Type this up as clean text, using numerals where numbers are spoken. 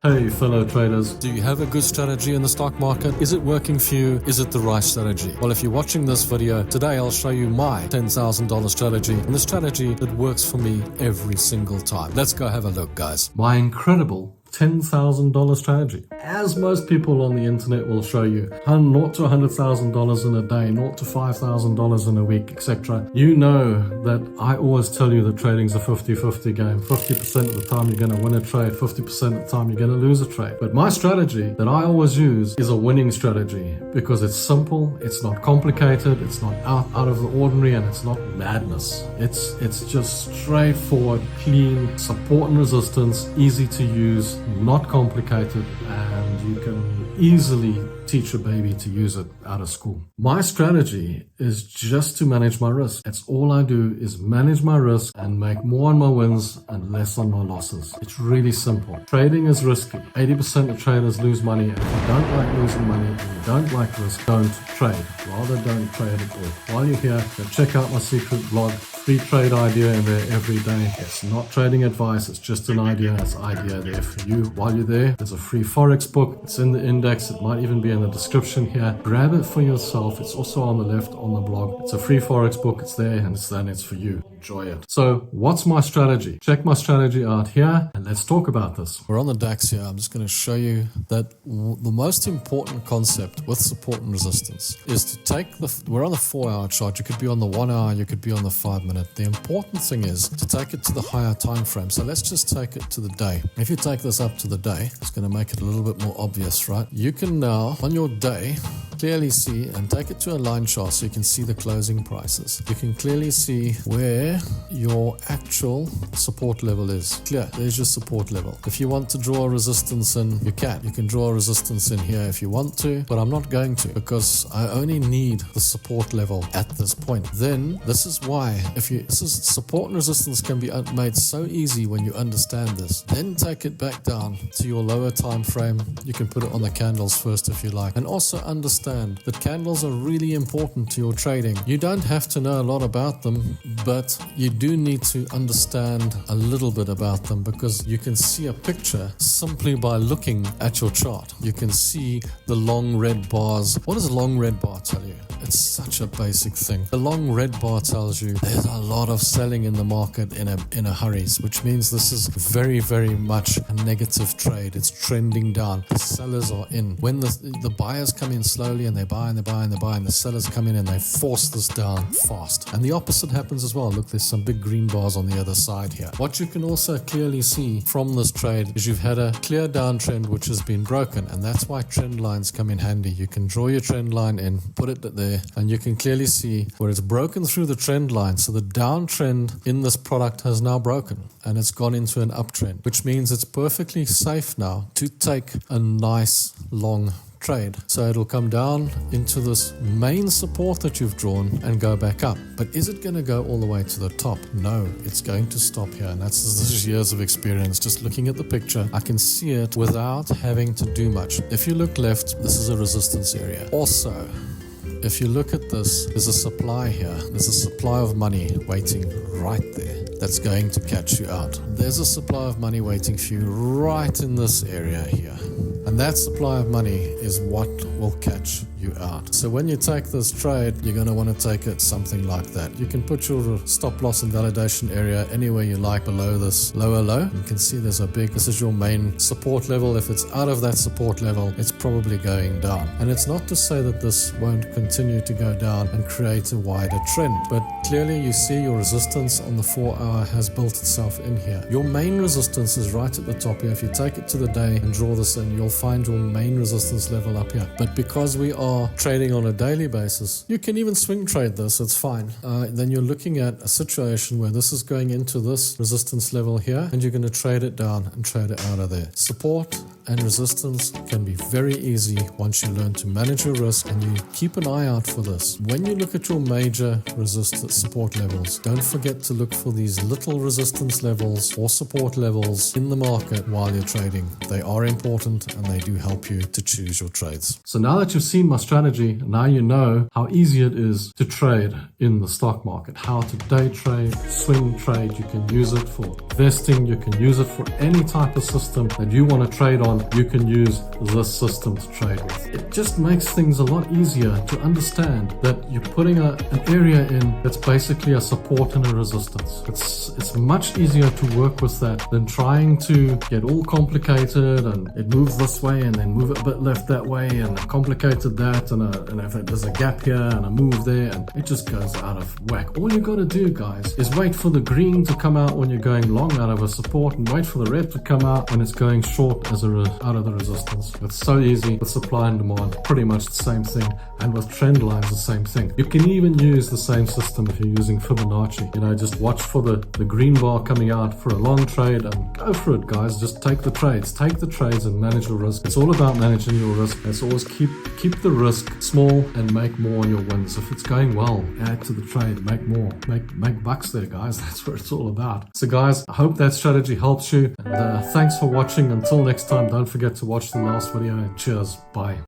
Hey fellow traders, Do you have a good strategy in the stock market? Is it working for you? Is it the right strategy? Well, if you're watching this video, today I'll show you my $10,000 strategy and the strategy that works for me every single time. Let's go have a look, guys. my incredible $10,000 strategy. As most people on the internet will show you, $0 to $100,000 in a day, $0 to $5,000 in a week, etc. You know that I always tell you that trading's a 50-50 game. 50% of the time you're going to win a trade, 50% of the time you're going to lose a trade. But my strategy that I always use is a winning strategy because it's simple, it's not complicated, it's not out of the ordinary, and it's not madness. It's just straightforward, clean, support and resistance, easy to use, not complicated, and you can easily teach a baby to use it out of school. My strategy is just to manage my risk. That's all I do is manage my risk and make more on my wins and less on my losses. It's really simple. Trading is risky. 80% of traders lose money, and if you don't like losing money and you don't like risk, don't trade. Rather don't trade at all. While you're here, go check out my secret blog. Free trade idea in there every day. It's not trading advice, it's just an idea. It's an idea there for you. While you're there, there's a free Forex book. It's in the index. It might even be in the description here. Grab it for yourself. It's also on the left on the blog. It's a free Forex book. It's there and it's for you. Enjoy it. So what's my strategy? Check my strategy out here and let's talk about this. We're on the DAX here. I'm just going to show you that the most important concept with support and resistance is to take we're on the 4-hour chart. You could be on the 1 hour, you could be on the 5 minute. The important thing is to take it to the higher time frame. So let's just take it to the day. If you take this up to the day, it's going to make it a little bit more obvious, right? You can now, on your day, clearly see and take it to a line chart so you can see the closing prices. You can clearly see where your actual support level is. Clear, there's your support level. If you want to draw a resistance in, you can. You can draw a resistance in here if you want to, but I'm not going to because I only need the support level at this point. Then this is why support and resistance can be made so easy when you understand this. Then take it back down to your lower time frame. You can put it on the candles first if you like, and also understand that candles are really important to your trading. You don't have to know a lot about them, but you do need to understand a little bit about them because you can see a picture simply by looking at your chart. You can see the long red bars. What does a long red bar tell you? It's such a basic thing. The long red bar tells you there's a lot of selling in the market in a hurry, which means this is very, very much a negative trade. It's trending down. The sellers are in. When the buyers come in slowly and they buy and they buy and they buy, and the sellers come in and they force this down fast. And the opposite happens as well. Look, there's some big green bars on the other side here. What you can also clearly see from this trade is you've had a clear downtrend which has been broken, and that's why trend lines come in handy. You can draw your trend line in, put it there, and you can clearly see where it's broken through the trend line. So the downtrend in this product has now broken and it's gone into an uptrend, which means it's perfectly safe now to take a nice long trade. So it'll come down into this main support that you've drawn and go back up. But is it going to go all the way to the top? No, it's going to stop here. And this is years of experience. Just looking at the picture, I can see it without having to do much. If you look left, this is a resistance area. Also, if you look at this, there's a supply here. There's a supply of money waiting right there. That's going to catch you out. There's a supply of money waiting for you right in this area here. And that supply of money is what will catch you out. So when you take this trade, you're going to want to take it something like that. You can put your stop loss and validation area anywhere you like below this lower low. You can see there's this is your main support level. If it's out of that support level, it's probably going down. And it's not to say that this won't continue to go down and create a wider trend, but clearly you see your resistance on the 4 hour has built itself in here. Your main resistance is right at the top here. If you take it to the day and draw this in, you'll find your main resistance level up here. But because we are trading on a daily basis, you can even swing trade this, it's fine. Then you're looking at a situation where this is going into this resistance level here, and you're going to trade it down and trade it out of there. Support and resistance can be very easy once you learn to manage your risk and you keep an eye out for this. When you look at your major resistance support levels, don't forget to look for these little resistance levels or support levels in the market while you're trading. They are important and they do help you to choose your trades. So now that you've seen my strategy, now you know how easy it is to trade in the stock market, how to day trade, swing trade. You can use it for investing, you can use it for any type of system that you want to trade on. You can use this system to trade with. It just makes things a lot easier to understand that you're putting an area in that's basically a support and a resistance. It's much easier to work with that than trying to get all complicated and it moves this way and then move it a bit left that way and complicated that and if there's a gap here and a move there and it just goes out of whack. All you got to do, guys, is wait for the green to come out when you're going long out of a support and wait for the red to come out when it's going short out of the resistance. It's so easy with supply and demand, pretty much the same thing, and with trend lines the same thing. You can even use the same system if you're using Fibonacci. Just watch for the green bar coming out for a long trade and go for it, guys. Just take the trades and manage your risk. It's all about managing your risk. It's always keep the risk small and make more on your wins. If it's going well, add to the trade, make more, make bucks there, guys. That's what it's all about. So guys, I hope that strategy helps you, and thanks for watching. Until next time, don't forget to watch the last video, and cheers, bye.